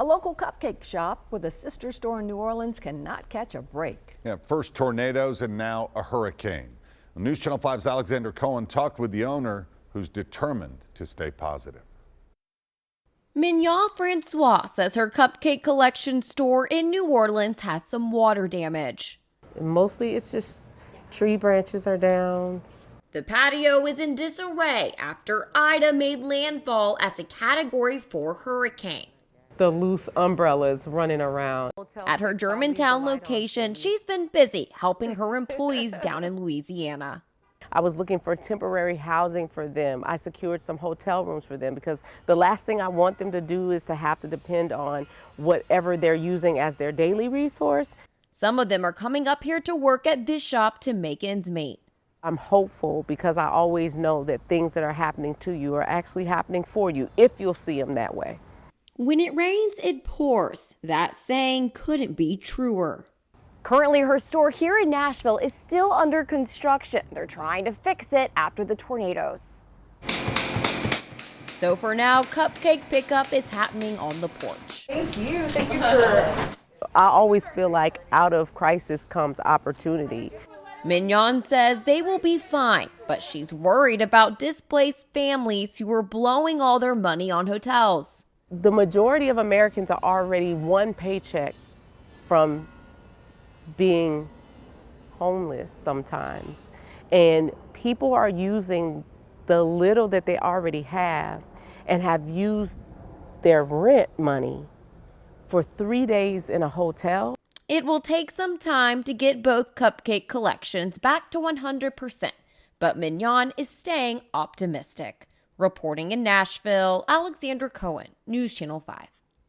A local cupcake shop with a sister store in New Orleans cannot catch a break. Yeah, first tornadoes and now a hurricane. News Channel 5's Alexander Cohen talked with the owner, who's determined to stay positive. Mignon Francois says her cupcake collection store in New Orleans has some water damage. Mostly it's just tree branches are down. The patio is in disarray after Ida made landfall as a Category 4 hurricane. The loose umbrellas running around. At her Germantown location, she's been busy helping her employees down in Louisiana. I was looking for temporary housing for them. I secured some hotel rooms for them because the last thing I want them to do is to have to depend on whatever they're using as their daily resource. Some of them are coming up here to work at this shop to make ends meet. I'm hopeful because I always know that things that are happening to you are actually happening for you if you'll see them that way. When it rains, it pours. That saying couldn't be truer. Currently, her store here in Nashville is still under construction. They're trying to fix it after the tornadoes. So for now, cupcake pickup is happening on the porch. Thank you. Thank you for... I always feel like out of crisis comes opportunity. Mignon says they will be fine, but she's worried about displaced families who are blowing all their money on hotels. The majority of Americans are already one paycheck from being homeless sometimes. And people are using the little that they already have and have used their rent money for 3 days in a hotel. It will take some time to get both cupcake collections back to 100%, but Mignon is staying optimistic. Reporting in Nashville, Alexander Cohen, News Channel 5.